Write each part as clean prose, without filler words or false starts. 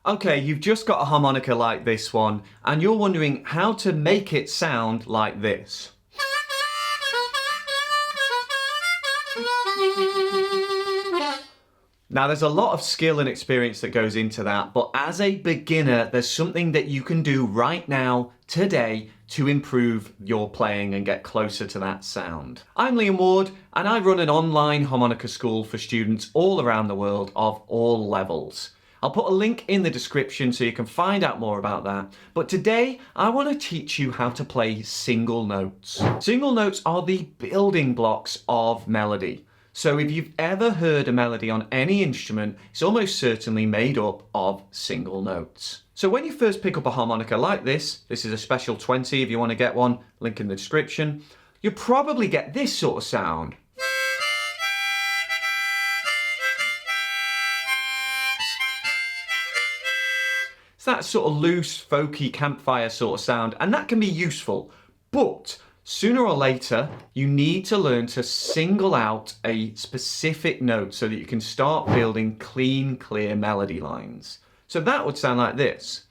Okay, you've just got a harmonica like this one, and you're wondering how to make it sound like this. Now, there's a lot of skill and experience that goes into that, but as a beginner, there's something that you can do right now, today, to improve your playing and get closer to that sound. I'm Liam Ward, and I run an online harmonica school for students all around the world of all levels. I'll put a link in the description so you can find out more about that. But today, I want to teach you how to play single notes. Single notes are the building blocks of melody. So if you've ever heard a melody on any instrument, it's almost certainly made up of single notes. So when you first pick up a harmonica like this is a special 20 if you want to get one, link in the description, you'll probably get this sort of sound. It's that sort of loose, folky campfire sort of sound, and that can be useful, but sooner or later, you need to learn to single out a specific note so that you can start building clean, clear melody lines. So that would sound like this.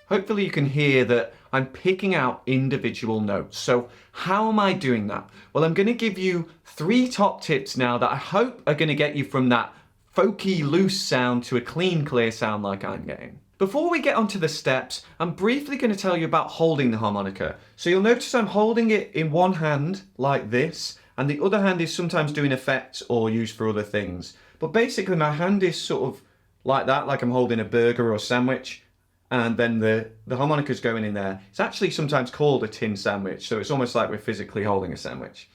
Hopefully you can hear that I'm picking out individual notes. So how am I doing that? Well, I'm going to give you 3 top tips now that I hope are going to get you from that folky, loose sound to a clean, clear sound like I'm getting. Before we get onto the steps, I'm briefly going to tell you about holding the harmonica. So you'll notice I'm holding it in one hand like this, and the other hand is sometimes doing effects or used for other things. But basically my hand is sort of like that, like I'm holding a burger or a sandwich, and then the harmonica's going in there. It's actually sometimes called a tin sandwich, so it's almost like we're physically holding a sandwich.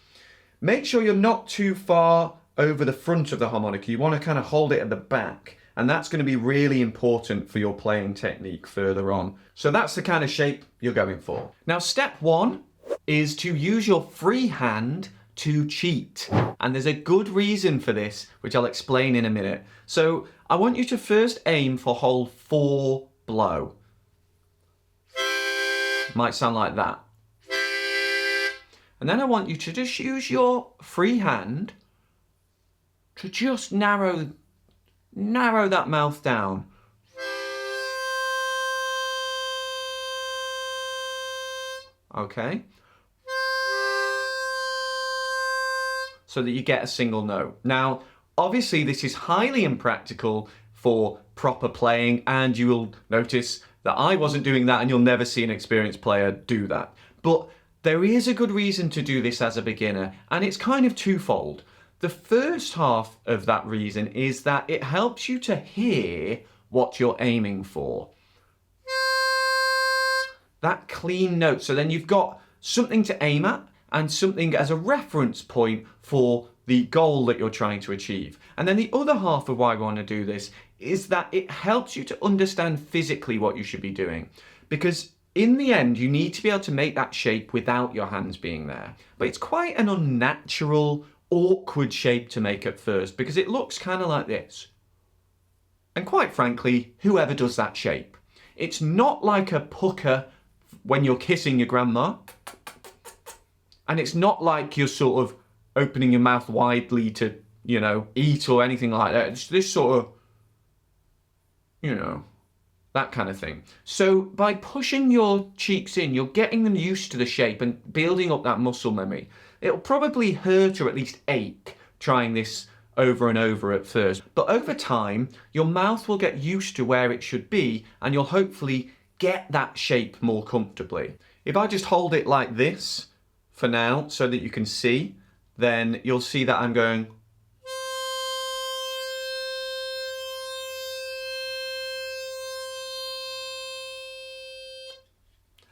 Make sure you're not too far over the front of the harmonica. You want to kind of hold it at the back, and that's going to be really important for your playing technique further on. So that's the kind of shape you're going for. Now, step 1 is to use your free hand to cheat, and there's a good reason for this, which I'll explain in a minute. So I want you to first aim for hole 4 blow. Might sound like that. And then I want you to just use your free hand to just narrow that mouth down. Okay. So that you get a single note. Now, obviously this is highly impractical for proper playing, and you will notice that I wasn't doing that, and you'll never see an experienced player do that. But there is a good reason to do this as a beginner, and it's kind of twofold. The first half of that reason is that it helps you to hear what you're aiming for. That clean note. So then you've got something to aim at and something as a reference point for the goal that you're trying to achieve. And then the other half of why we want to do this is that it helps you to understand physically what you should be doing. Because in the end, you need to be able to make that shape without your hands being there. But it's quite an unnatural, awkward shape to make at first, because it looks kind of like this. And quite frankly, whoever does that shape? It's not like a pucker when you're kissing your grandma, and it's not like you're sort of opening your mouth widely to, you know, eat or anything like that. It's this sort of, you know, that kind of thing. So by pushing your cheeks in, you're getting them used to the shape and building up that muscle memory. It'll probably hurt or at least ache trying this over and over at first. But over time, your mouth will get used to where it should be, and you'll hopefully get that shape more comfortably. If I just hold it like this for now so that you can see, then you'll see that I'm going.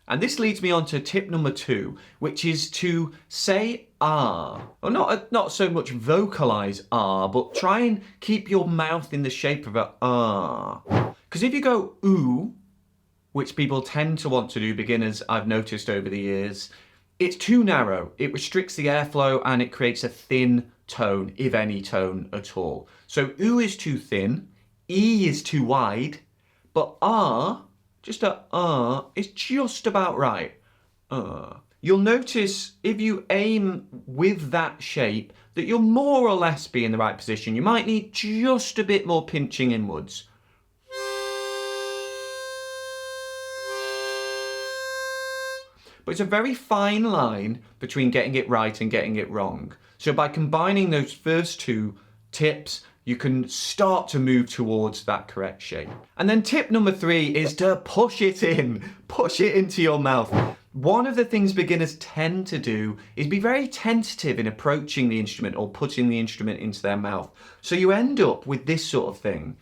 And this leads me on to tip number 2, which is to say ah. Well, not so much vocalize ah, but try and keep your mouth in the shape of a ah. Because if you go ooh, which people tend to want to do, beginners I've noticed over the years, it's too narrow. It restricts the airflow and it creates a thin tone, if any tone at all. So ooh is too thin, E is too wide, but ah, just a is just about right. you'll notice if you aim with that shape that you'll more or less be in the right position. You might need just a bit more pinching inwards. But it's a very fine line between getting it right and getting it wrong. So by combining those first two tips, you can start to move towards that correct shape. And then tip number 3 is to push it in. Push it into your mouth. One of the things beginners tend to do is be very tentative in approaching the instrument or putting the instrument into their mouth. So you end up with this sort of thing.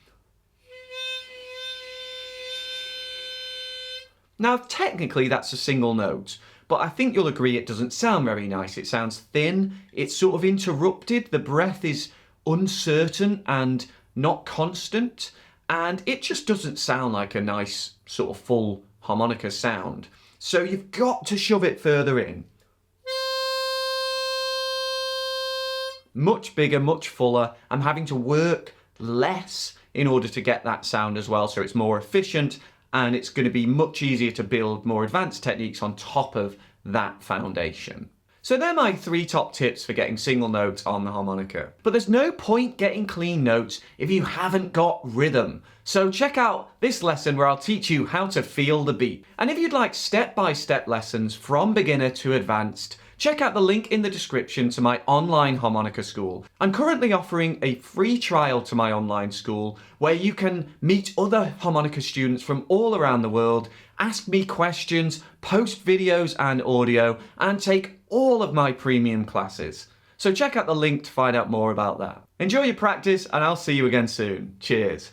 Now, technically that's a single note, but I think you'll agree it doesn't sound very nice. It sounds thin, it's sort of interrupted, the breath is uncertain and not constant, and it just doesn't sound like a nice sort of full harmonica sound. So you've got to shove it further in. Much bigger, much fuller. I'm having to work less in order to get that sound as well, so it's more efficient, and it's going to be much easier to build more advanced techniques on top of that foundation. So they're my 3 top tips for getting single notes on the harmonica. But there's no point getting clean notes if you haven't got rhythm. So check out this lesson where I'll teach you how to feel the beat. And if you'd like step-by-step lessons from beginner to advanced, check out the link in the description to my online harmonica school. I'm currently offering a free trial to my online school where you can meet other harmonica students from all around the world, ask me questions, post videos and audio, and take all of my premium classes. So check out the link to find out more about that. Enjoy your practice, and I'll see you again soon. Cheers.